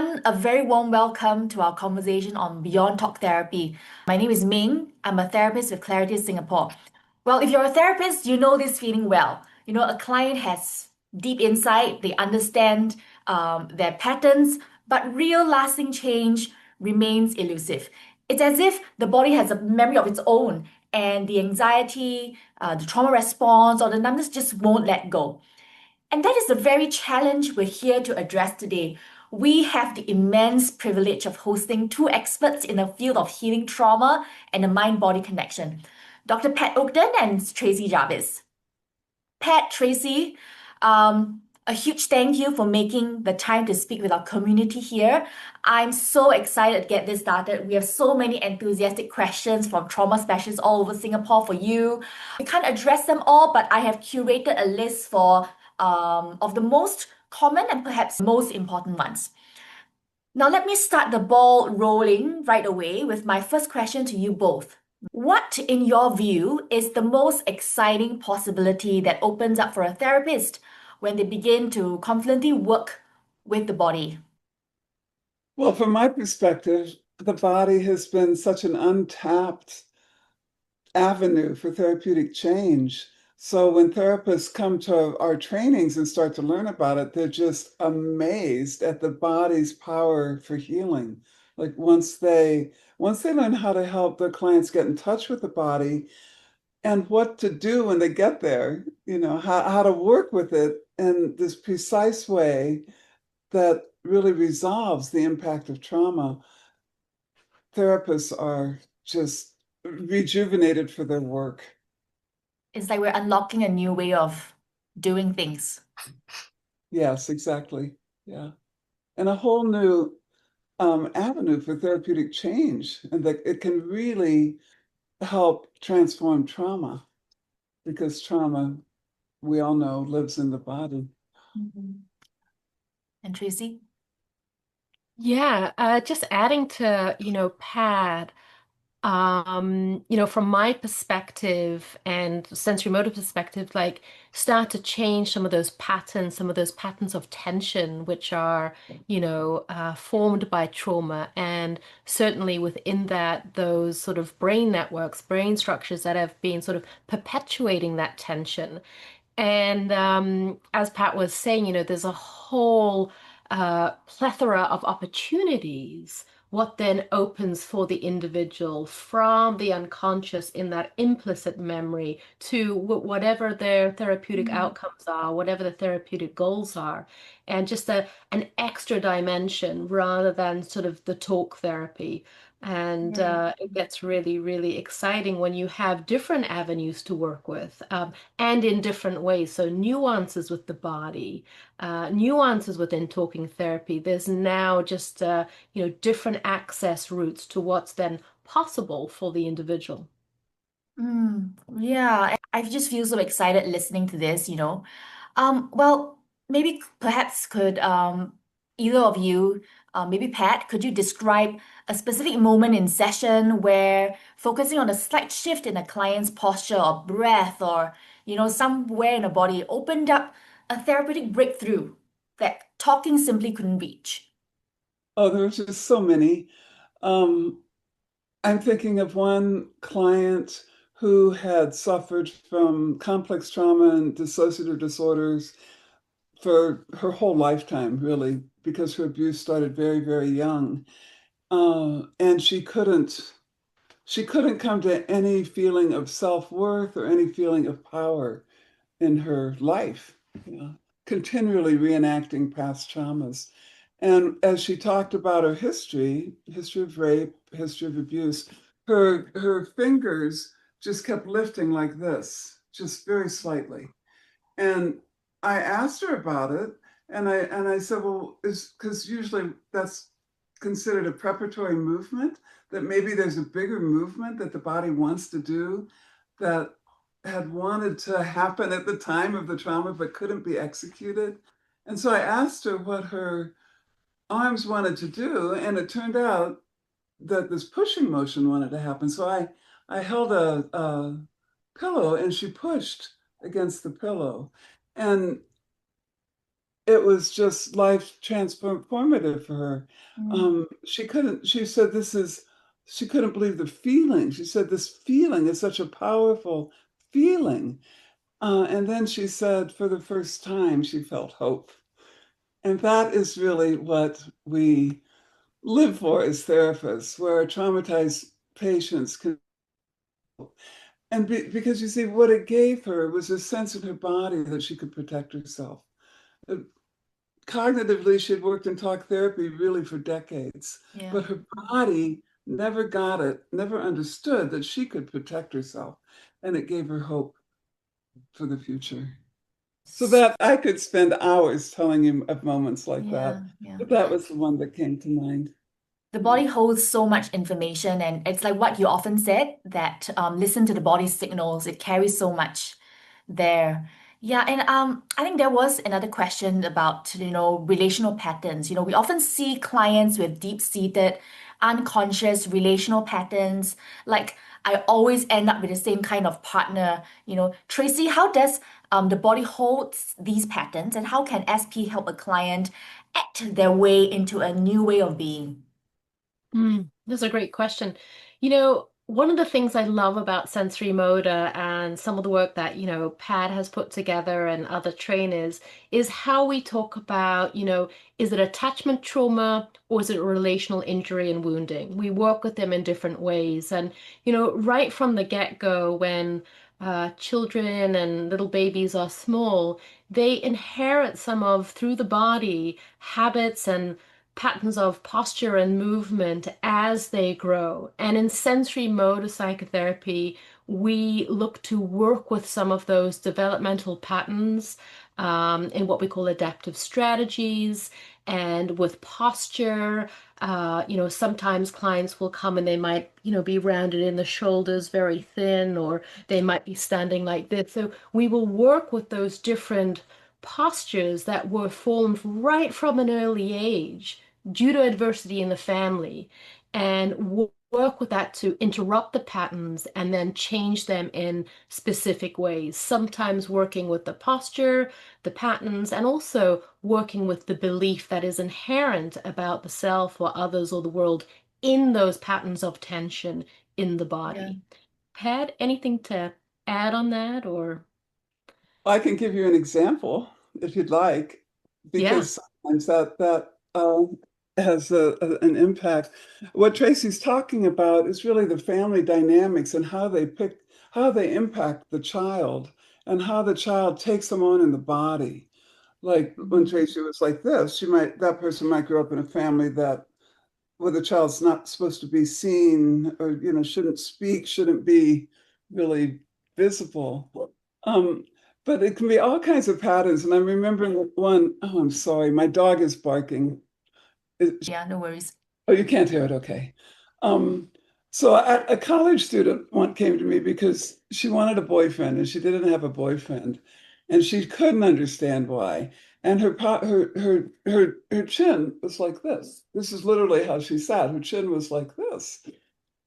everyone. A very warm welcome to our conversation on Beyond Talk Therapy. My name is Ming. I'm a therapist with Clarity Singapore. Well, if you're a therapist, you know this feeling well. You know, a client has deep insight, they understand their patterns, but real lasting change remains elusive. It's as if the body has a memory of its own, and the anxiety, the trauma response, or the numbness just won't let go. And that is the very challenge we're here to address today. We have the immense privilege of hosting two experts in the field of healing trauma and the mind body connection, Dr. Pat Ogden and Tracy Jarvis. Pat, Tracy, a huge thank you for making the time to speak with our community here. I'm so excited to get this started. We have so many enthusiastic questions from trauma specialists all over Singapore for you. We can't address them all, but I have curated a list of the most common and perhaps most important ones. Now, let me start the ball rolling right away with my first question to you both. What, in your view, is the most exciting possibility that opens up for a therapist when they begin to confidently work with the body? Well, from my perspective, the body has been such an untapped avenue for therapeutic change. So when therapists come to our trainings and start to learn about it, they're just amazed at the body's power for healing. Like once they learn how to help their clients get in touch with the body and what to do when they get there, how to work with it in this precise way that really resolves the impact of trauma, therapists are just rejuvenated for their work. It's like we're unlocking a new way of doing things. Yes, exactly. Yeah. And a whole new avenue for therapeutic change, and that it can really help transform trauma because trauma, we all know, lives in the body. Mhm. And Tracy? Yeah, just adding to, Pat, from my perspective and sensorimotor perspective, like start to change some of those patterns of tension, which are, formed by trauma. And certainly within that, those sort of brain networks, brain structures that have been sort of perpetuating that tension. And as Pat was saying, there's a whole plethora of opportunities. What then opens for the individual from the unconscious in that implicit memory to whatever their therapeutic outcomes are, whatever the therapeutic goals are, and just an extra dimension rather than sort of the talk therapy. And Right. it gets really, really exciting when you have different avenues to work with. And in different ways. So nuances with the body, nuances within talking therapy. There's now just different access routes to what's then possible for the individual. Yeah, I just feel so excited listening to this. Well, maybe perhaps could either of you, maybe Pat, could you describe a specific moment in session where focusing on a slight shift in a client's posture or breath or, somewhere in the body opened up a therapeutic breakthrough that talking simply couldn't reach? Oh, there's just so many. Um, I'm thinking of one client who had suffered from complex trauma and dissociative disorders for her whole lifetime, really, because her abuse started very, very young. And she couldn't come to any feeling of self-worth or any feeling of power in her life, continually reenacting past traumas. And as she talked about her history of rape, history of abuse, her fingers just kept lifting like this, just very slightly. And I asked her about it, and I said, well, is because usually that's considered a preparatory movement, that maybe there's a bigger movement that the body wants to do that had wanted to happen at the time of the trauma but couldn't be executed. And so I asked her what her arms wanted to do, and it turned out that this pushing motion wanted to happen. So I held a pillow and she pushed against the pillow. And it was just life transformative for her. She said she couldn't believe the feeling. She said, this feeling is such a powerful feeling. And then she said, for the first time, she felt hope. And that is really what we live for as therapists, where traumatized patients can. And because you see, what it gave her was a sense in her body that she could protect herself. Cognitively, she had worked in talk therapy really for decades, but her body never got it, never understood that she could protect herself. And it gave her hope for the future. So that I could spend hours telling you of moments like that, Yeah. but that was the one that came to mind. The body holds so much information, and it's like what you often said that listen to the body's signals. It carries so much there. Yeah, and I think there was another question about, relational patterns. We often see clients with deep-seated, unconscious relational patterns. Like, I always end up with the same kind of partner. Tracy, how does the body holds these patterns, and how can SP help a client act their way into a new way of being? That's a great question. One of the things I love about sensory motor and some of the work that, Pad has put together and other trainers is how we talk about, is it attachment trauma or is it relational injury and wounding? We work with them in different ways. And, right from the get-go, when children and little babies are small, they inherit some of, through the body, habits and patterns of posture and movement as they grow. And in sensory motor psychotherapy, we look to work with some of those developmental patterns in what we call adaptive strategies and with posture. Sometimes clients will come and they might, be rounded in the shoulders, very thin, or they might be standing like this. So we will work with those different postures that were formed right from an early age due to adversity in the family and work with that to interrupt the patterns and then change them in specific ways. Sometimes working with the posture, the patterns, and also working with the belief that is inherent about the self or others or the world in those patterns of tension in the Yeah. body. Pat, anything to add on that or? I can give you an example if you'd like, Yeah. because sometimes that has an impact. What Tracy's talking about is really the family dynamics and how they impact the child and how the child takes them on in the body. Like when Tracy was like this, that person might grow up in a family where the child's not supposed to be seen or, shouldn't speak, shouldn't be really visible. Um, but it can be all kinds of patterns. And I'm remembering one, oh, I'm sorry, my dog is barking. Yeah, no worries. Oh, you can't hear it. Okay. Um, so a college student one came to me because she wanted a boyfriend and she didn't have a boyfriend, and she couldn't understand why. And her chin was like this. This is literally how she sat. Her chin was like this.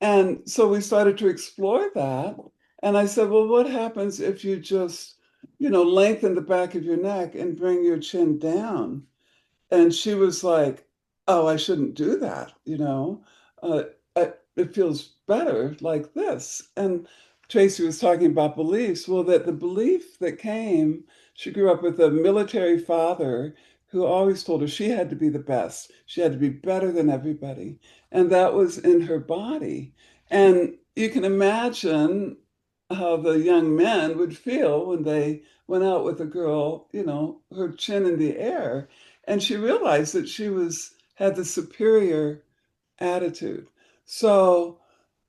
And so we started to explore that. And I said, well, what happens if you just, lengthen the back of your neck and bring your chin down? And she was like, oh, I shouldn't do that. Uh, it feels better like this. And Tracy was talking about beliefs. Well, that the belief that came, she grew up with a military father who always told her she had to be the best. She had to be better than everybody. And that was in her body. And you can imagine how the young men would feel when they went out with a girl, her chin in the air, and she realized that had the superior attitude. So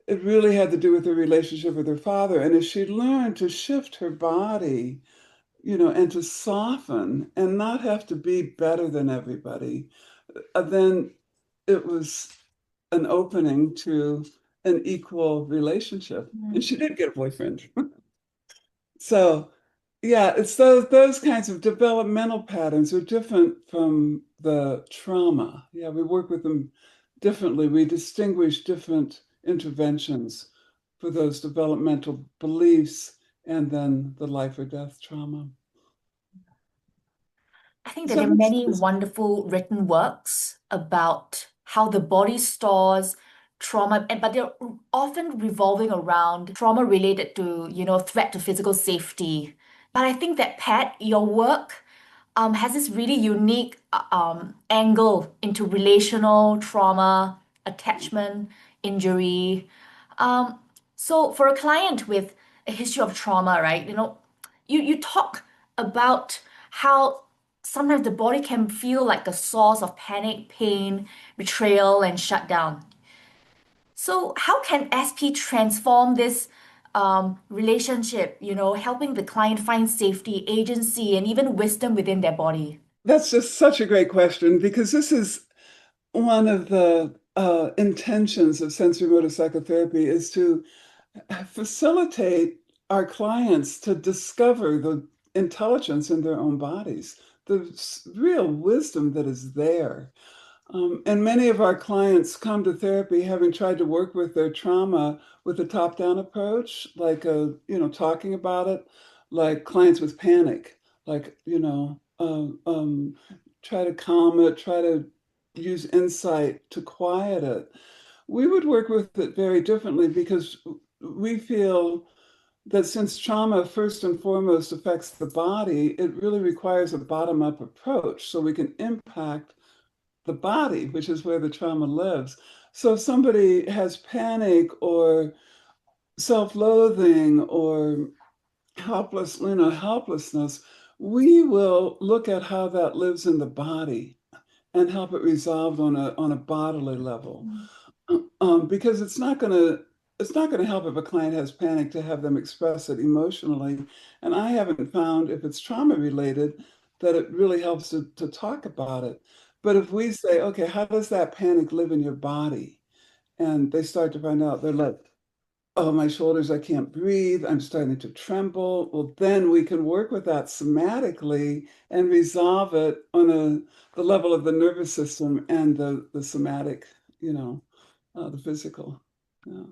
it really had to do with her relationship with her father. And as she learned to shift her body, and to soften and not have to be better than everybody, then it was an opening to an equal relationship. And she did get a boyfriend. So, yeah, it's those kinds of developmental patterns are different from the trauma. Yeah, we work with them differently. We distinguish different interventions for those developmental beliefs and then the life or death trauma. I think that there are Some, many wonderful written works about how the body stores trauma, but they're often revolving around trauma related to, threat to physical safety. But I think that Pat, your work has this really unique angle into relational trauma, attachment, injury. Um, so for a client with a history of trauma, right, you talk about how sometimes the body can feel like a source of panic, pain, betrayal, and shutdown. So how can SP transform this relationship, helping the client find safety, agency, and even wisdom within their body? that's just such a great question because this is one of the intentions of sensorimotor psychotherapy is to facilitate our clients to discover the intelligence in their own bodies, the real wisdom that is there. And many of our clients come to therapy having tried to work with their trauma with a top-down approach, like talking about it, like clients with panic, like try to calm it, try to use insight to quiet it. We would work with it very differently because we feel that since trauma first and foremost affects the body, it really requires a bottom-up approach so we can impact the body, which is where the trauma lives. So if somebody has panic or self-loathing or helplessness, we will look at how that lives in the body and help it resolve on a bodily level. Because it's not gonna help if a client has panic to have them express it emotionally. And I haven't found if it's trauma related that it really helps to talk about it. But if we say, okay, how does that panic live in your body? And they start to find out, they're like, oh, my shoulders, I can't breathe, I'm starting to tremble. Well, then we can work with that somatically and resolve it on the level of the nervous system and the somatic, the physical. Yeah.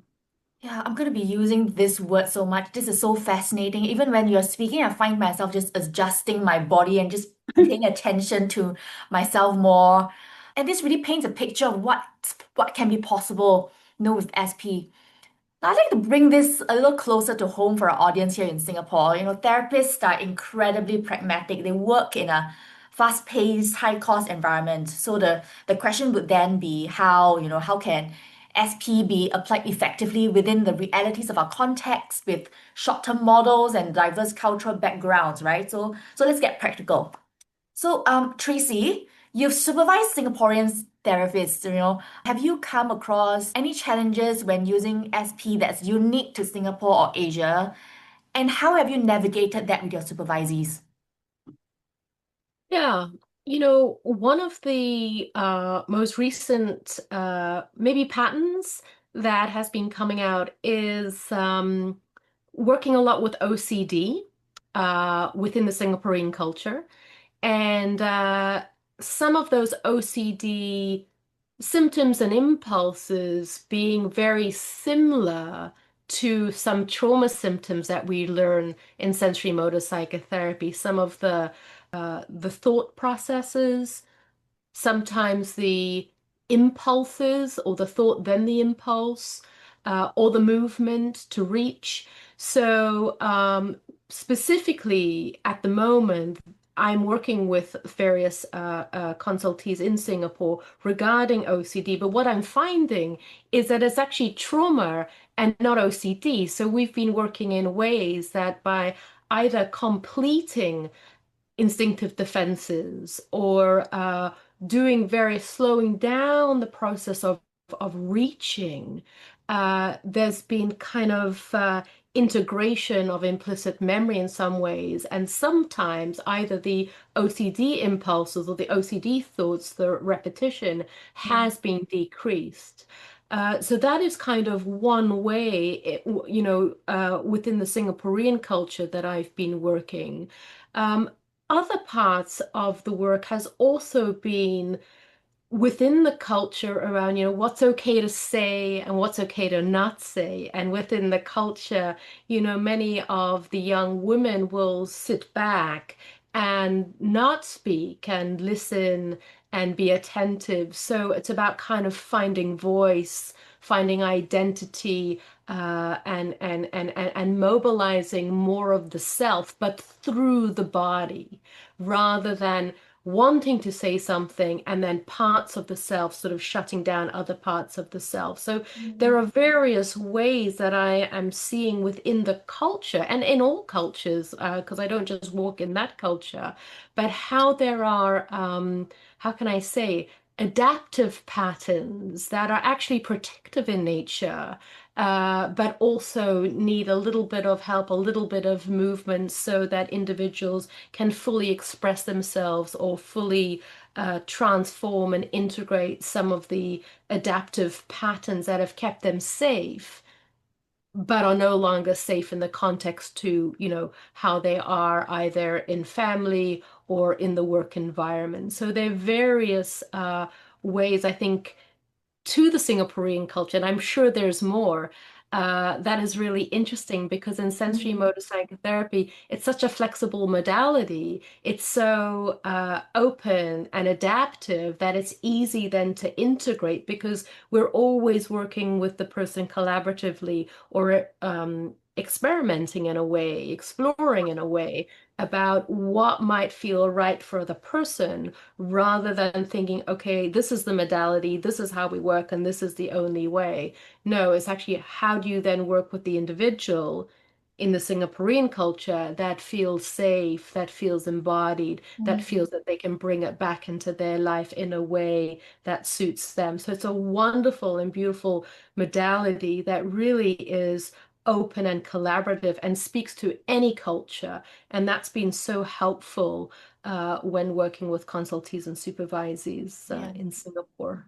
Yeah, I'm going to be using this word so much. This is so fascinating. Even when you're speaking, I find myself just adjusting my body and just paying attention to myself more. And this really paints a picture of what can be possible, with SP. Now, I'd like to bring this a little closer to home for our audience here in Singapore. Therapists are incredibly pragmatic. They work in a fast-paced, high-cost environment. So the question would then be how can SP be applied effectively within the realities of our context with short-term models and diverse cultural backgrounds, right? So let's get practical. So, Tracy, you've supervised Singaporean therapists, Have you come across any challenges when using SP that's unique to Singapore or Asia? And how have you navigated that with your supervisees? Yeah, one of the most recent maybe patterns that has been coming out is working a lot with OCD within the Singaporean culture. And some of those OCD symptoms and impulses being very similar to some trauma symptoms that we learn in sensorimotor psychotherapy. Some of the thought processes, sometimes the impulses or the thought, then the impulse, or the movement to reach. So, specifically at the moment, I'm working with various consultees in Singapore regarding OCD, but what I'm finding is that it's actually trauma and not OCD. So we've been working in ways that by either completing instinctive defenses or doing various slowing down the process of reaching. There's been kind of integration of implicit memory in some ways, and sometimes either the OCD impulses or the OCD thoughts, the repetition has been decreased. So that is kind of one way, within the Singaporean culture that I've been working. Um, Other parts of the work has also been within the culture around, what's okay to say and what's okay to not say. And within the culture, many of the young women will sit back and not speak and listen and be attentive. So it's about kind of finding voice, finding identity, and mobilizing more of the self, but through the body, rather than wanting to say something and then parts of the self sort of shutting down other parts of the self. So there are various ways that I am seeing within the culture and in all cultures, because I don't just walk in that culture, but how there are, how can I say, adaptive patterns that are actually protective in nature, but also need a little bit of help, a little bit of movement so that individuals can fully express themselves or fully transform and integrate some of the adaptive patterns that have kept them safe, but are no longer safe in the context to, how they are either in family or in the work environment. So there are various ways, I think, to the Singaporean culture, and I'm sure there's more, that is really interesting because in sensory Mm, motor psychotherapy, it's such a flexible modality. It's so open and adaptive that it's easy then to integrate because we're always working with the person collaboratively or experimenting in a way, exploring in a way about what might feel right for the person rather than thinking, okay, this is the modality, this is how we work, and this is the only way. No, it's actually how do you then work with the individual in the Singaporean culture that feels safe, that feels embodied, that mm, feels that they can bring it back into their life in a way that suits them. So it's a wonderful and beautiful modality that really is open and collaborative and speaks to any culture. And that's been so helpful when working with consultees and supervisees yeah. in Singapore.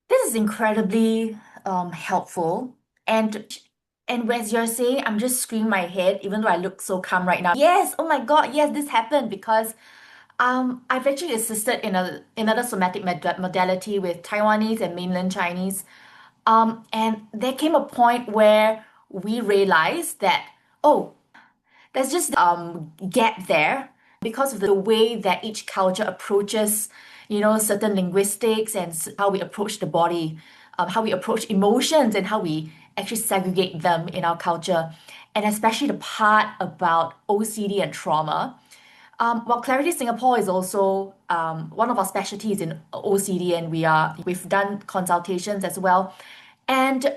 This is incredibly helpful. And as you're saying, I'm just screwing my head, even though I look so calm right now. Yes, oh my God, yes, this happened because I've actually assisted in another somatic modality with Taiwanese and mainland Chinese. And there came a point where we realized that, oh, there's just gap there because of the way that each culture approaches, certain linguistics and how we approach the body, how we approach emotions and how we actually segregate them in our culture, and especially the part about OCD and trauma. Well, Clarity Singapore is also one of our specialties in OCD, and we've done consultations as well. And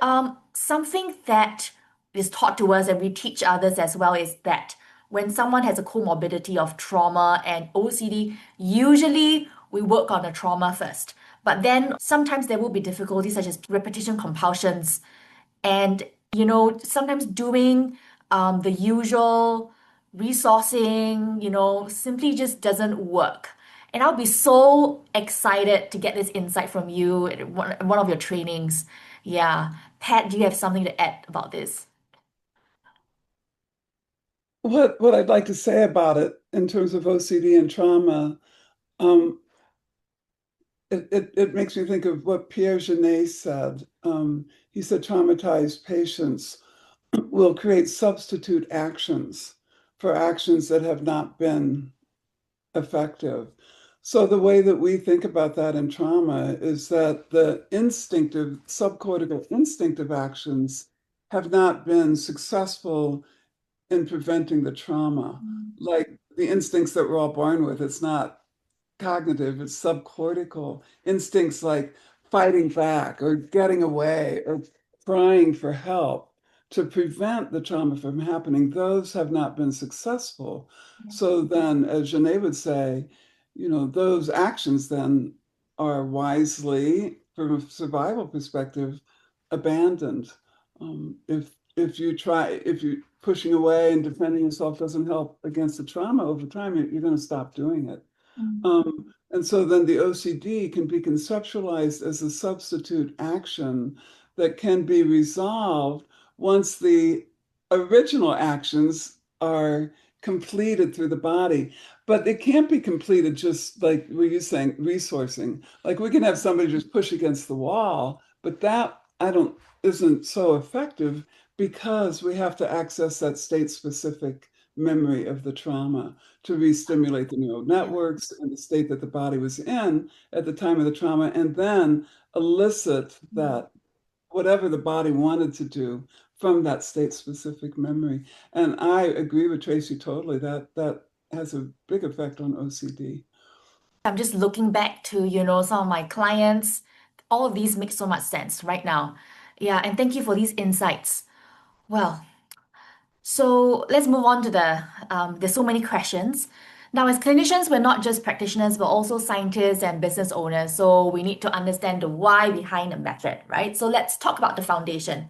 something that is taught to us and we teach others as well is that when someone has a comorbidity of trauma and OCD, usually we work on the trauma first. But then sometimes there will be difficulties such as repetition compulsions and sometimes doing the usual resourcing, simply just doesn't work. And I'll be so excited to get this insight from you at one of your trainings. Yeah. Pat, do you have something to add about this? What I'd like to say about it in terms of OCD and trauma, um, it makes me think of what Pierre Genet said. He said traumatized patients will create substitute actions for actions that have not been effective. So the way that we think about that in trauma is that the instinctive, subcortical instinctive actions have not been successful in preventing the trauma. Mm, Like the instincts that we're all born with, it's not cognitive, it's subcortical instincts like fighting back or getting away or crying for help to prevent the trauma from happening. Those have not been successful. yeah. So then, as Janae would say, those actions then are wisely, from a survival perspective, abandoned. If you pushing away and defending yourself doesn't help against the trauma over time, you're going to stop doing it. Mm, And so then the OCD can be conceptualized as a substitute action that can be resolved once the original actions are completed through the body. But it can't be completed just like were you saying, resourcing. Like we can have somebody just push against the wall, but that I don't isn't so effective because we have to access that state specific memory of the trauma to re-stimulate the neural Yeah. networks and the state that the body was in at the time of the trauma, and then elicit Mm. that whatever the body wanted to do from that state-specific memory. And I agree with Tracy totally that that has a big effect on OCD. I'm just looking back to, some of my clients. All of these make so much sense right now. Yeah, and thank you for these insights. Well, so let's move on to there's so many questions. Now, as clinicians, we're not just practitioners, but also scientists and business owners. So we need to understand the why behind the method, right? So let's talk about the foundation.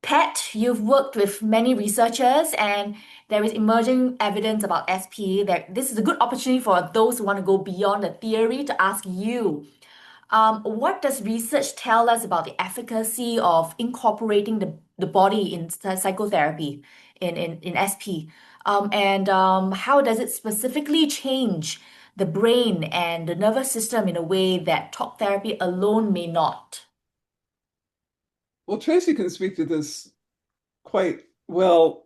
Pat, you've worked with many researchers, and there is emerging evidence about SP. That this is a good opportunity for those who want to go beyond the theory to ask you, what does research tell us about the efficacy of incorporating the body in psychotherapy in SP? And how does it specifically change the brain and the nervous system in a way that talk therapy alone may not? Well, Tracy can speak to this quite well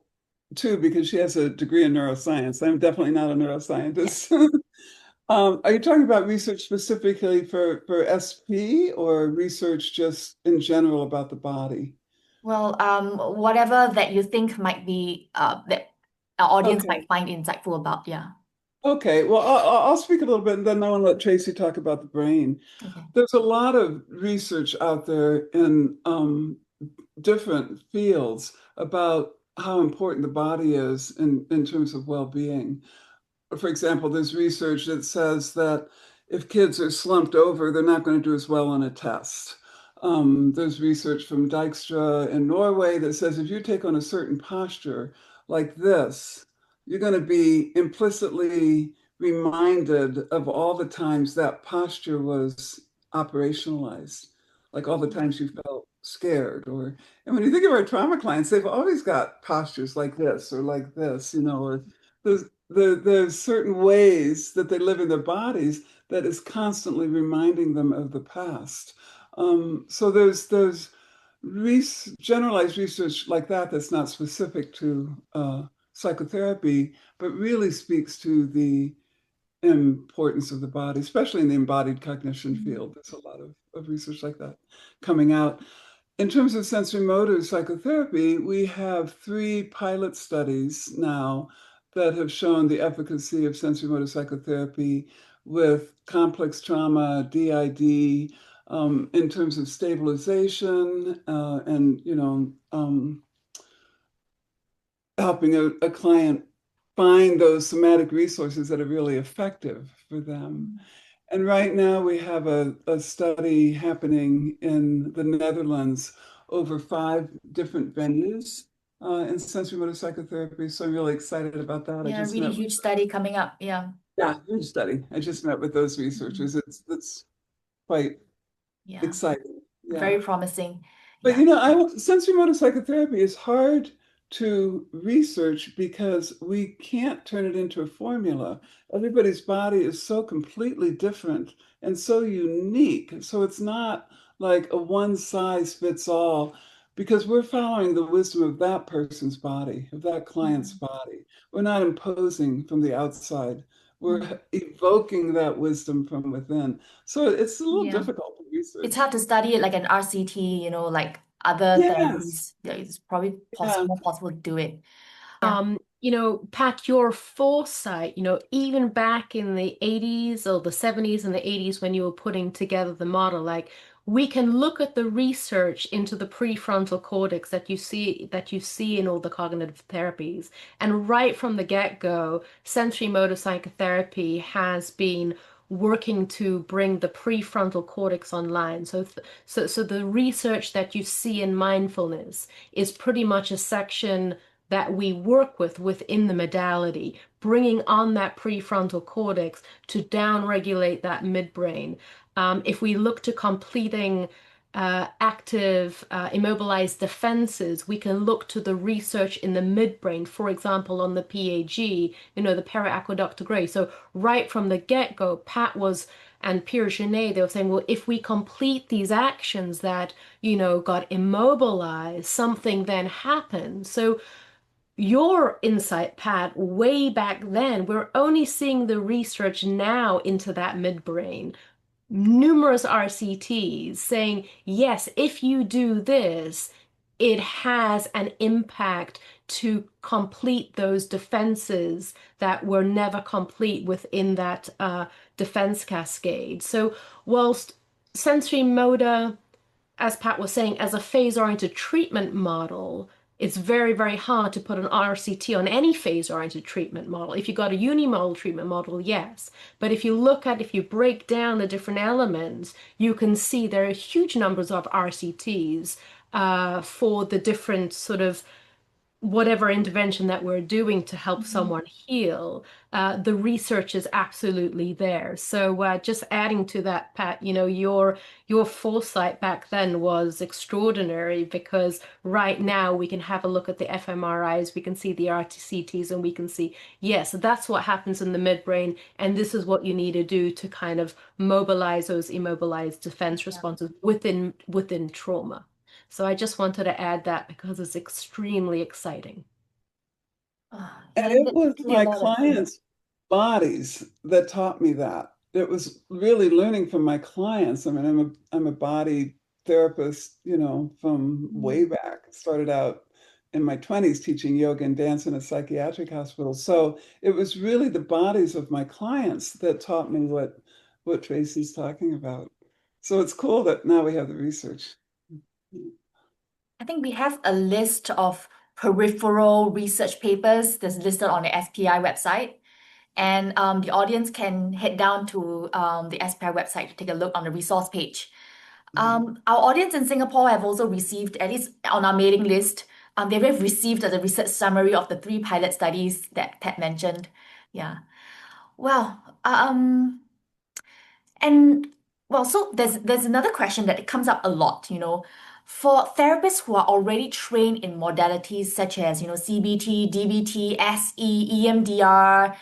too, because she has a degree in neuroscience. I'm definitely not a Yeah. neuroscientist. Are you talking about research specifically for SP or research just in general about the body? Well, whatever that you think might be that our audience Okay. might find insightful about, yeah. Okay. Well, I'll speak a little bit and then I want to let Tracy talk about the brain. Okay. There's a lot of research out there in different fields about how important the body is in terms of well-being. For example, there's research that says that if kids are slumped over, they're not going to do as well on a test. There's research from Dijkstra in Norway that says if you take on a certain posture like this, you're going to be implicitly reminded of all the times that posture was operationalized, like all the times you felt scared. And when you think of our trauma clients, they've always got postures like this or like this, or there's certain ways that they live in their bodies that is constantly reminding them of the past. So there's generalized research like that that's not specific to psychotherapy, but really speaks to the importance of the body, especially in the embodied cognition Mhm. field. There's a lot of research like that coming out. In terms of sensorimotor psychotherapy, we have 3 pilot studies now that have shown the efficacy of sensorimotor psychotherapy with complex trauma, DID, in terms of stabilization and helping a client find those somatic resources that are really effective for them. Mhm. And right now we have a study happening in the Netherlands over 5 different venues in sensorimotor psychotherapy. So I'm really excited about that. I Yeah, just really met with, huge study coming up. Yeah. yeah, huge study. I just met with those Mhm. researchers. It's quite Yeah. exciting. Yeah. Very promising. But Yeah. sensorimotor psychotherapy is hard to research because we can't turn it into a formula. Everybody's body is so completely different and so unique. So it's not like a one size fits all because we're following the wisdom of that person's body, of that client's Mhm. body. We're not imposing from the outside. Mhm. We're evoking that wisdom from within. So it's a little Yeah. difficult to It's research. hard to study it like an RCT, like other Yes. therapies. Yeah, it's probably Yeah. more possible to do it. Yeah. Pat, your foresight, even back in the 80s or the 70s and the 80s when you were putting together the model, like we can look at the research into the prefrontal cortex that you see in all the cognitive therapies. And right from the get-go, sensory motor psychotherapy has been working to bring the prefrontal cortex online. So the research that you see in mindfulness is pretty much a section that we work with within the modality, bringing on that prefrontal cortex to downregulate that midbrain. If we look to completing active immobilized defenses, we can look to the research in the midbrain, for example, on the PAG, the periaqueductal gray. So right from the get-go, Pat was and Pierre Genet, they were saying, well, if we complete these actions that, got immobilized, something then happens. So your insight, Pat, way back then, we're only seeing the research now into that midbrain. Numerous RCTs saying, yes, if you do this, it has an impact to complete those defenses that were never complete within that defense cascade. So, whilst sensory motor, as Pat was saying, as a phase-oriented treatment model, it's very, very hard to put an RCT on any phase-oriented treatment model. If you've got a unimodal treatment model, yes. But if you break down the different elements, you can see there are huge numbers of RCTs for the different sort of whatever intervention that we're doing to help Mhm. someone heal, the research is absolutely there. So just adding to that, Pat, your foresight back then was extraordinary because right now we can have a look at the fMRIs, we can see the RTCTs, and we can see, yes, that's what happens in the midbrain, and this is what you need to do to kind of mobilize those immobilized defense Yeah. responses within trauma. So I just wanted to add that because it's extremely exciting. And Yeah, it that was gives me a my lot of hope. clients' bodies that taught me that. It was really learning from my clients. I mean, I'm a body therapist, from way Mhm. back. Started out in my 20s teaching yoga and dance in a psychiatric hospital. So it was really the bodies of my clients that taught me what Tracy's talking about. So it's cool that now we have the research. I think we have a list of peripheral research papers that's listed on the SPI website. And the audience can head down to the SPI website to take a look on the resource page. Mhm. Our audience in Singapore have also received, at least on our mailing list, they have received the research summary of the 3 pilot studies that Ted mentioned. Yeah. Well, and well, so there's another question that comes up a lot, for therapists who are already trained in modalities such as, CBT, DBT, SE, EMDR,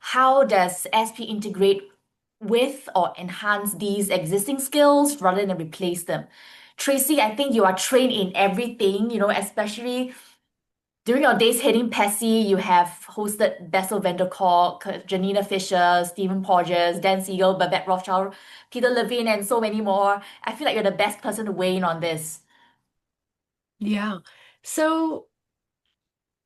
how does SP integrate with or enhance these existing skills rather than replace them? Tracy, I think you are trained in everything, especially during your days heading PESI, you have hosted Bessel van der Kolk, Janina Fisher, Stephen Porges, Dan Siegel, Babette Rothschild, Peter Levine, and so many more. I feel like you're the best person to weigh in on this. Yeah. So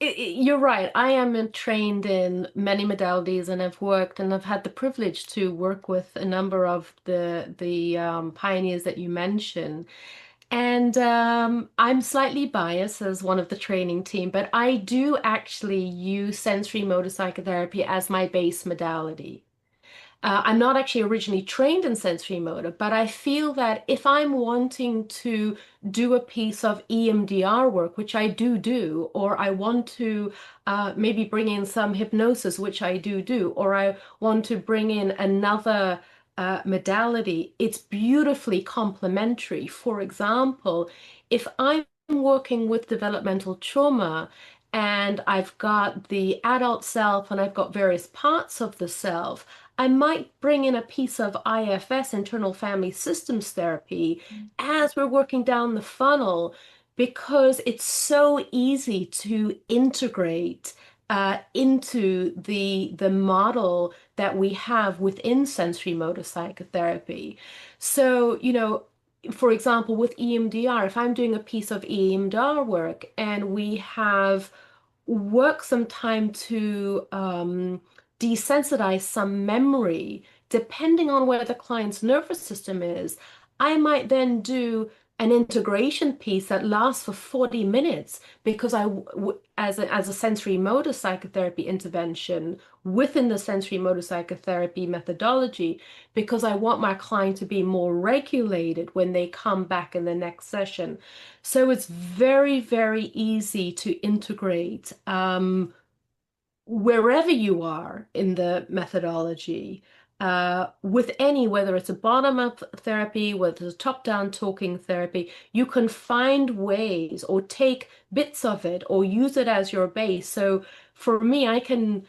you're right. I am trained in many modalities, and I've had the privilege to work with a number of the pioneers that you mentioned. And I'm slightly biased as one of the training team, but I do actually use sensory motor psychotherapy as my base modality. I'm not actually originally trained in sensory motor, but I feel that if I'm wanting to do a piece of EMDR work, which I do, or I want to maybe bring in some hypnosis, which I do, or I want to bring in another modality, it's beautifully complementary. For example, if I'm working with developmental trauma, and I've got the adult self and I've got various parts of the self, I might bring in a piece of IFS, internal family systems therapy, as we're working down the funnel because it's so easy to integrate into the model that we have within sensory motor psychotherapy. So, for example, with EMDR, if I'm doing a piece of EMDR work and we have work some time to desensitize some memory, depending on where the client's nervous system is, I might then do an integration piece that lasts for 40 minutes because as a sensory motor psychotherapy intervention within the sensory motor psychotherapy methodology, because I want my client to be more regulated when they come back in the next session. So it's very, very easy to integrate wherever you are in the methodology. With whether it's a bottom-up therapy, whether it's a top-down talking therapy, you can find ways or take bits of it or use it as your base. So for me, I can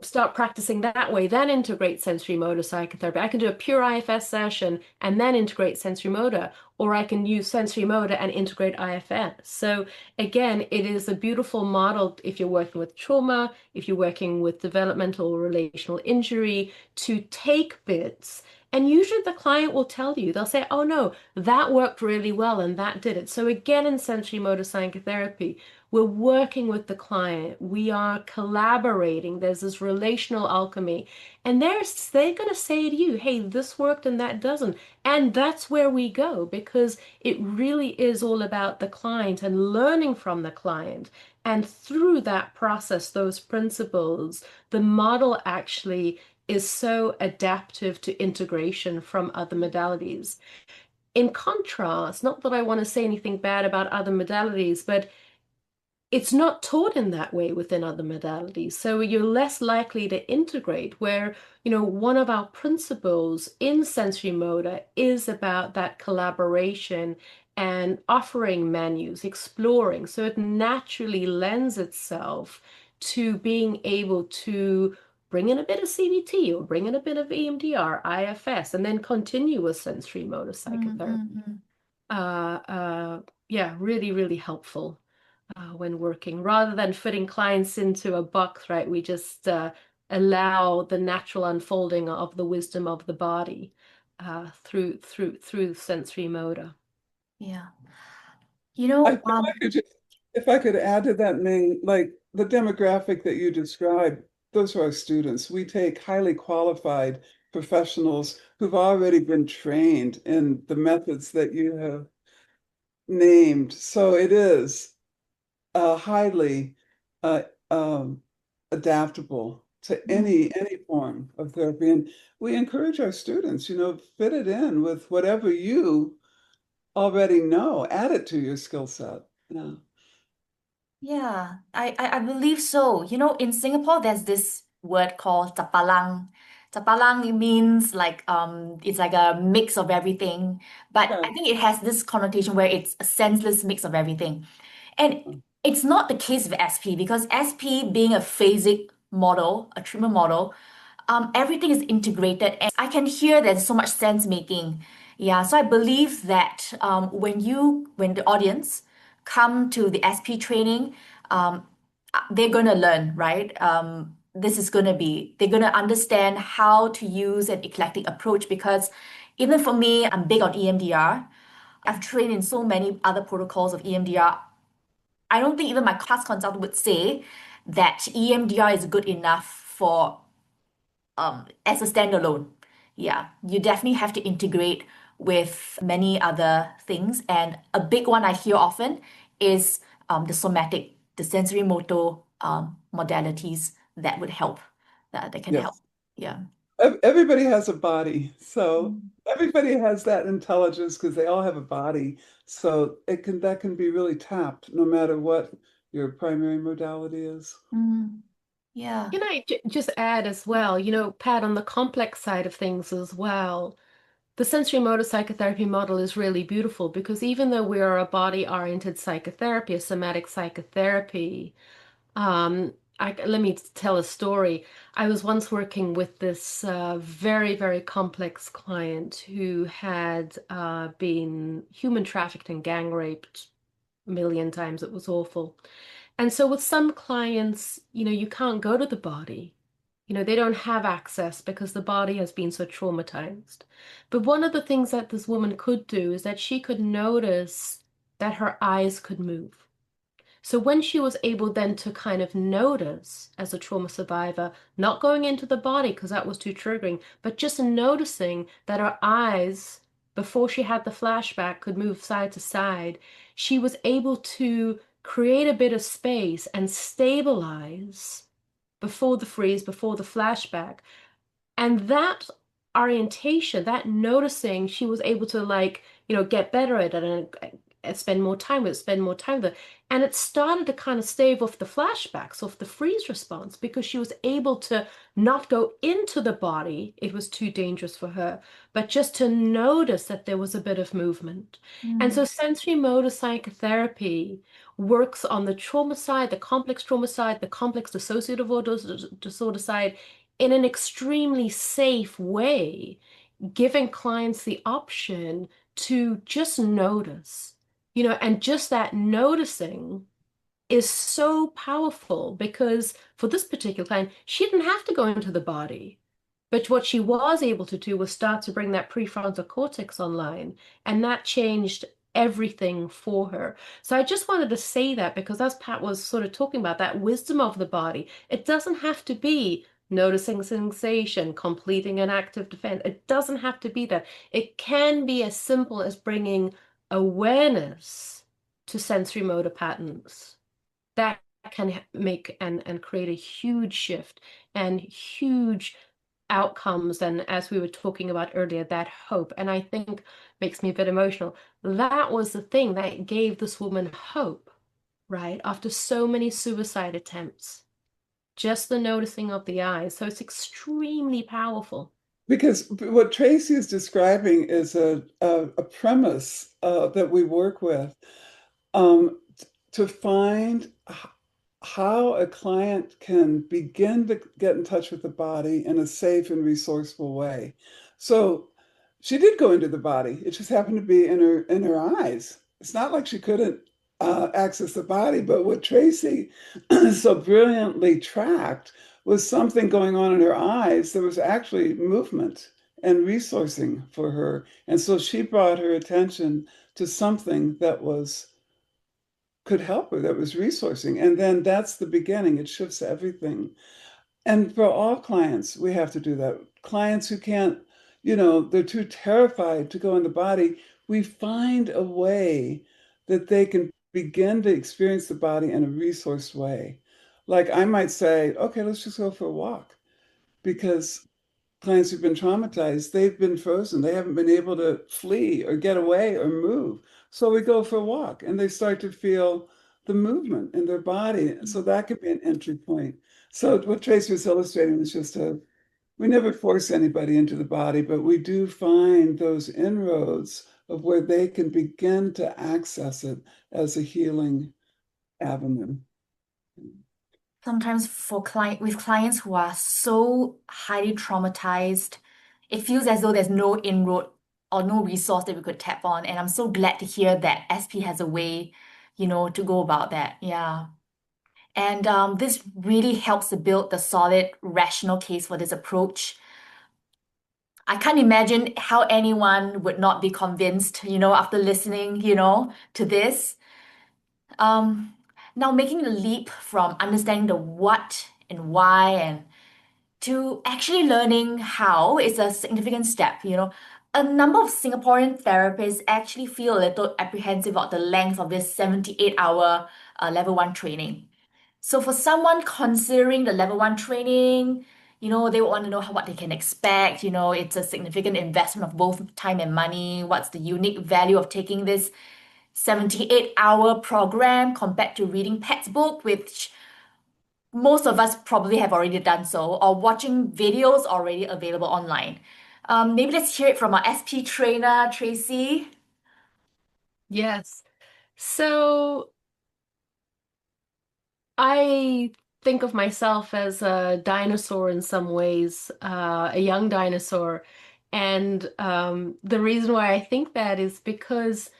start practicing that way, then integrate sensory motor psychotherapy. I can do a pure IFS session and then integrate sensory motor, or I can use sensory motor and integrate IFS. So again, it is a beautiful model if you're working with trauma, if you're working with developmental or relational injury, to take bits. And usually the client will tell you, they'll say, oh no, that worked really well and that did it. So again, in sensory motor psychotherapy, we're working with the client. We are collaborating. There's this relational alchemy. And they're going to say to you, hey, this worked and that doesn't. And that's where we go, because it really is all about the client and learning from the client. And through that process, those principles, the model actually is so adaptive to integration from other modalities. In contrast, not that I want to say anything bad about other modalities, but it's not taught in that way within other modalities. So you're less likely to integrate, where, one of our principles in sensory motor is about that collaboration and offering menus, exploring. So it naturally lends itself to being able to bring in a bit of CBT or bring in a bit of EMDR, IFS, and then continue with sensory motor psychotherapy. Mm-hmm. Yeah, really, really helpful when working, rather than fitting clients into a box, right? We just allow the natural unfolding of the wisdom of the body through sensory motor. Yeah. If I could add to that, Ming, like the demographic that you described, those are our students. We take highly qualified professionals who've already been trained in the methods that you have named. So it is highly uh, um, adaptable to any form of therapy. And we encourage our students, fit it in with whatever you already know, add it to your skill set. Yeah. Yeah, I believe so. In Singapore, there's this word called tapalang. Tapalang, it means like it's like a mix of everything, but I Yeah. think it has this connotation where it's a senseless mix of everything. And it's not the case with SP, because SP being a phasic model, a treatment model, everything is integrated, and I can hear there's so much sense making. Yeah, so I believe that when the audience come to the SP training, um, they're gonna learn, right? They're gonna understand how to use an eclectic approach, because even for me, I'm big on EMDR. I've trained in so many other protocols of EMDR. I don't think even my class consultant would say that EMDR is good enough for as a standalone. Yeah, you definitely have to integrate with many other things. And a big one I hear often is the somatic, the sensorimotor modalities that would help, that can help. Yes. Yeah. Everybody has a body. So Mm. everybody has that intelligence because they all have a body. So that can be really tapped no matter what your primary modality is. Mm. Yeah. Can I just add as well, Pat, on the complex side of things as well, the sensory motor psychotherapy model is really beautiful, because even though we are a body-oriented psychotherapy, a somatic psychotherapy, let me tell a story. I was once working with this very, very complex client who had been human trafficked and gang raped a million times. It was awful. And so with some clients, you can't go to the body. They don't have access because the body has been so traumatized. But one of the things that this woman could do is that she could notice that her eyes could move. So when she was able then to kind of notice, as a trauma survivor, not going into the body because that was too triggering, but just noticing that her eyes, before she had the flashback, could move side to side, she was able to create a bit of space and stabilize before the freeze, before the flashback. And that orientation, that noticing, she was able to, like, get better at it. And spend more time with it, spend more time with it. And it started to kind of stave off the flashbacks, off the freeze response, because she was able to not go into the body. It was too dangerous for her, but just to notice that there was a bit of movement. And so Mm. sensory motor psychotherapy works on the trauma side, the complex trauma side, the complex dissociative disorder side in an extremely safe way, giving clients the option to just notice, and just that noticing is so powerful because for this particular client, she didn't have to go into the body. But what she was able to do was start to bring that prefrontal cortex online, and that changed everything for her. So I just wanted to say that because as Pat was sort of talking about that wisdom of the body, it doesn't have to be noticing sensation, completing an active defense. It doesn't have to be that. It can be as simple as bringing awareness to sensory motor patterns that can make and create a huge shift and huge outcomes. And as we were talking about earlier, that hope, and I think makes me a bit emotional. That was the thing that gave this woman hope, right? After so many suicide attempts, just the noticing of the eyes. So it's extremely powerful. Because what Tracy is describing is a premise that we work with um, to find how a client can begin to get in touch with the body in a safe and resourceful way. So she did go into the body. It just happened to be in her eyes. It's not like she couldn't access the body, but what Tracy so brilliantly tracked was something going on in her eyes. There was actually movement and resourcing for her. And so she brought her attention to something that could help her, that was resourcing. And then that's the beginning. It shifts everything. And for all clients, we have to do that. Clients who can't, they're too terrified to go in the body, we find a way that they can begin to experience the body in a resourced way. Like I might say, okay, let's just go for a walk because clients who've been traumatized, they've been frozen. They haven't been able to flee or get away or move. So we go for a walk and they start to feel the movement in their body. So that could be an entry point. So what Tracy was illustrating was just we never force anybody into the body, but we do find those inroads of where they can begin to access it as a healing avenue. Sometimes with clients who are so highly traumatized, it feels as though there's no inroad or no resource that we could tap on. And I'm so glad to hear that SP has a way, to go about that. Yeah. And this really helps to build the solid, rational case for this approach. I can't imagine how anyone would not be convinced, after listening, to this. Um, Now making the leap from understanding the what and why and to actually learning how is a significant step, A number of Singaporean therapists actually feel a little apprehensive about the length of this 78-hour level one training. So for someone considering the level one training, they want to know what they can expect. It's a significant investment of both time and money. What's the unique value of taking this 78-hour program compared to reading Pat's book, which most of us probably have already done so, or watching videos already available online. Maybe let's hear it from our SP trainer, Tracy. Yes. So I think of myself as a dinosaur in some ways, a young dinosaur. And the reason why I think that is because,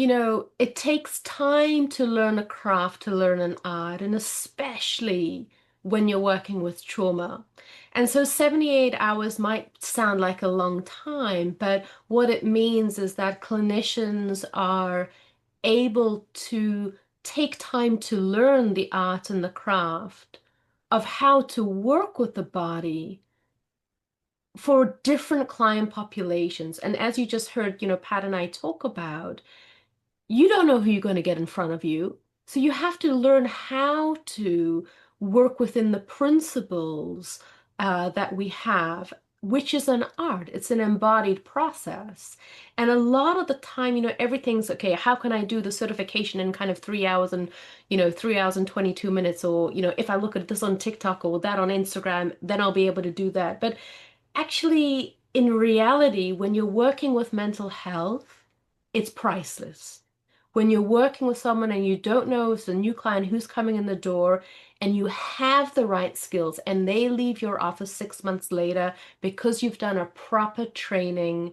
it takes time to learn a craft, to learn an art, and especially when you're working with trauma. And so 78 hours might sound like a long time, but what it means is that clinicians are able to take time to learn the art and the craft of how to work with the body for different client populations. And as you just heard, Pat and I talk about, you don't know who you're going to get in front of you. So you have to learn how to work within the principles that we have. which is an art. It's an embodied process. And a lot of the time, everything's okay. How can I do the certification in kind of 3 hours and, 3 hours and 22 minutes? Or, if I look at this on TikTok or that on Instagram, then I'll be able to do that. But actually, in reality, when you're working with mental health, it's priceless. When you're working with someone and you don't know if it's a new client who's coming in the door and you have the right skills and they leave your office 6 months later because you've done a proper training,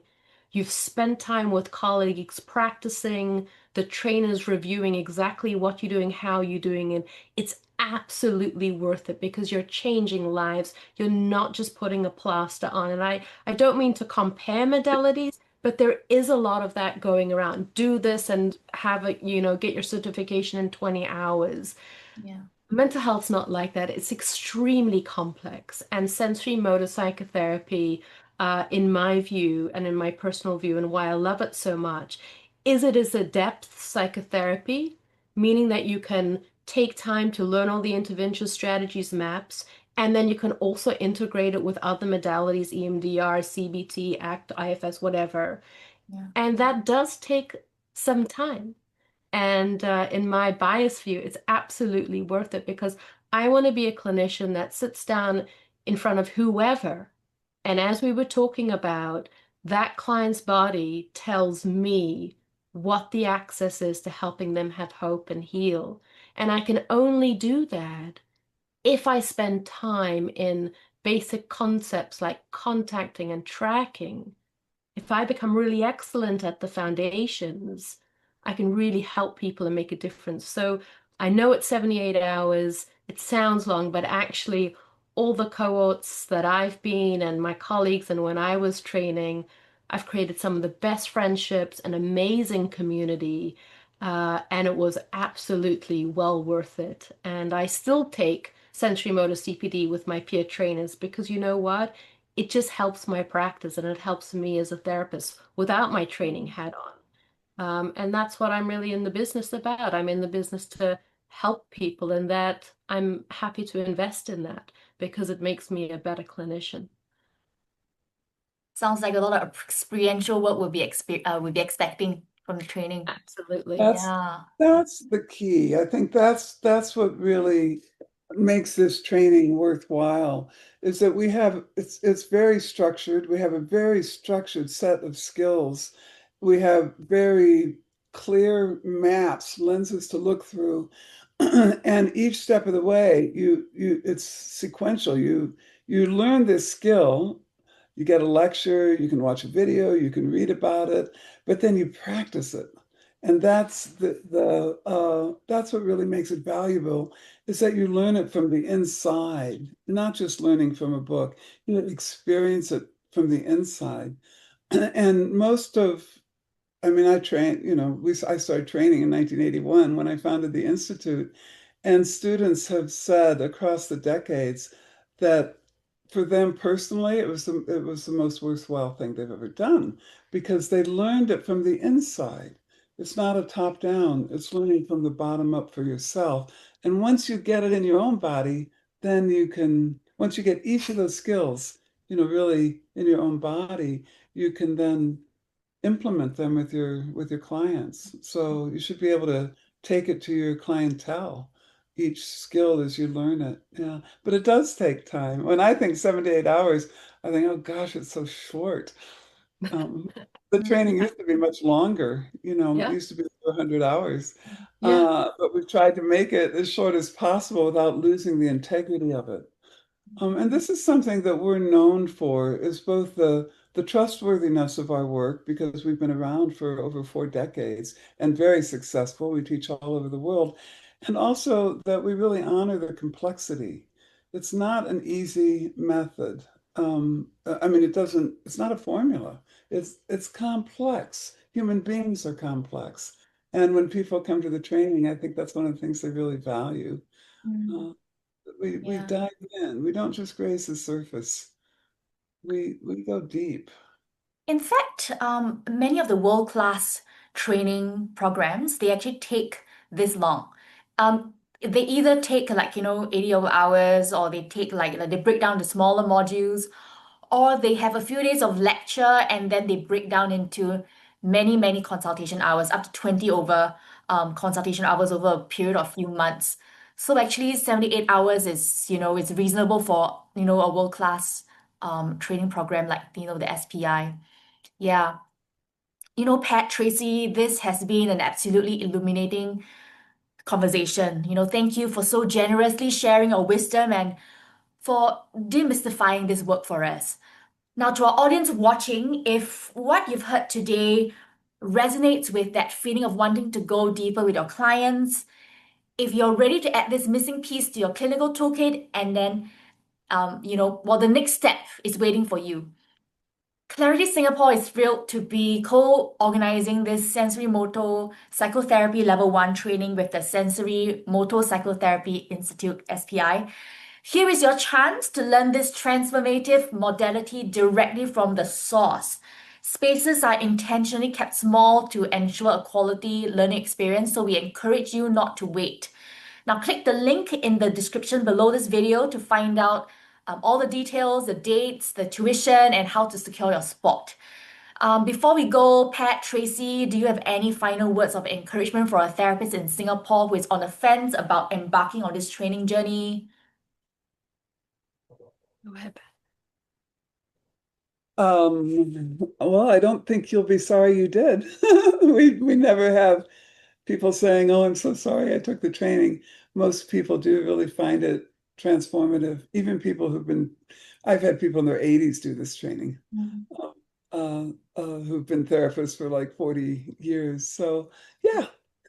you've spent time with colleagues practicing, the trainer's reviewing exactly what you're doing, how you're doing it, it's absolutely worth it because you're changing lives. You're not just putting a plaster on. And I don't mean to compare modalities, but there is a lot of that going around. Do this and have a, get your certification in 20 hours. Yeah. Mental health's not like that. It's extremely complex. And sensory motor psychotherapy, in my view and in my personal view, and why I love it so much, is it is a depth psychotherapy, meaning that you can take time to learn all the intervention strategies, maps, and then you can also integrate it with other modalities, EMDR, CBT, ACT, IFS, whatever. Yeah. And that does take some time. And in my bias view, it's absolutely worth it because I want to be a clinician that sits down in front of whoever. And as we were talking about, that client's body tells me what the access is to helping them have hope and heal. And I can only do that if I spend time in basic concepts like contacting and tracking. If I become really excellent at the foundations, I can really help people and make a difference. So I know it's 78 hours. It sounds long, but actually, all the cohorts that I've been and my colleagues, and when I was training, I've created some of the best friendships, an amazing community, and it was absolutely well worth it. And I still take Sensorimotor CPD with my peer trainers because you know what? It just helps my practice and it helps me as a therapist without my training hat on. And that's what I'm really in the business about. I'm in the business to help people, and that I'm happy to invest in that because it makes me a better clinician. Sounds like a lot of experiential work we'll be expecting from the training. Absolutely. That's Yeah. that's the key. I think that's what really makes this training worthwhile is that it's very structured. We have a very structured set of skills. We have very clear maps, lenses to look through. And each step of the way, you it's sequential. You learn this skill, you get a lecture, you can watch a video, you can read about it, but then you practice it. And that's that's what really makes it valuable, is that you learn it from the inside, not just learning from a book. You experience it from the inside. And I mean, I trained, I started training in 1981 when I founded the Institute. And students have said across the decades that for them personally, it was the most worthwhile thing they've ever done because they learned it from the inside. It's not a top down, it's learning from the bottom up for yourself. And once you get it in your own body, then once you get each of those skills, really in your own body, you can then implement them with your clients. So you should be able to take it to your clientele, each skill as you learn it. Yeah. But it does take time. When I think 7 to 8 hours, I think, oh gosh, it's so short. Um, the training used to be much longer, it Yeah. used to be 400 hours. Yeah. But we've tried to make it as short as possible without losing the integrity of it. And this is something that we're known for, is both the trustworthiness of our work, because we've been around for over 4 decades and very successful. We teach all over the world. And also that we really honor the complexity. It's not an easy method. I mean, it's not a formula. It's complex. Human beings are complex. And when people come to the training, I think that's one of the things they really value. Mm. Uh, we Yeah. dive in. We don't just graze the surface. We go deep. In fact, many of the world-class training programs, they actually take this long. They either take like, 80 hours or they take like they break down the smaller modules, or they have a few days of lecture and then they break down into many, many consultation hours, up to 20 over consultation hours over a period of few months. So actually 78 hours is, it's reasonable for, a world-class training program like, the SPI. Yeah. Pat, Tracy, this has been an absolutely illuminating conversation. Thank you for so generously sharing your wisdom and for demystifying this work for us. Now, to our audience watching, if what you've heard today resonates with that feeling of wanting to go deeper with your clients, if you're ready to add this missing piece to your clinical toolkit, and then, the next step is waiting for you. Clarity Singapore is thrilled to be co-organizing this Sensorimotor Psychotherapy Level 1 training with the Sensorimotor Psychotherapy Institute, SPI. Here is your chance to learn this transformative modality directly from the source. Spaces are intentionally kept small to ensure a quality learning experience, so we encourage you not to wait. Now, click the link in the description below this video to find out all the details, the dates, the tuition, and how to secure your spot. Before we go, Pat, Tracy, do you have any final words of encouragement for a therapist in Singapore who is on the fence about embarking on this training journey? Go ahead. Well, I don't think you'll be sorry you did. We never have people saying, "Oh, I'm so sorry I took the training." Most people do really find it transformative. Even people I've had people in their 80s do this training, who've been therapists for like 40 years. So yeah,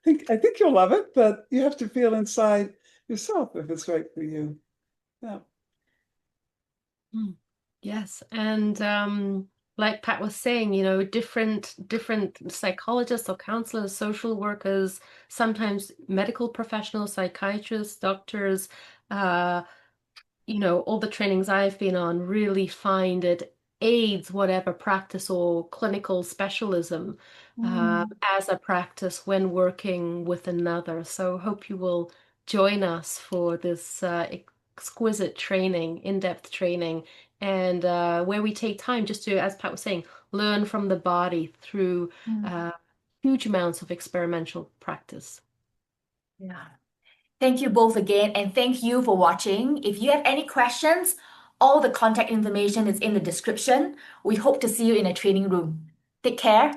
I think you'll love it, but you have to feel inside yourself if it's right for you. Yeah. Yes, and like Pat was saying, different psychologists or counselors, social workers, sometimes medical professionals, psychiatrists, doctors, all the trainings I've been on really find it aids whatever practice or clinical specialism as a practice when working with another. So hope you will join us for this exquisite training, in-depth training, and where we take time just to, as Pat was saying, learn from the body through huge amounts of experimental practice. Yeah. Thank you both again, and thank you for watching. If you have any questions, all the contact information is in the description. We hope to see you in a training room. Take care.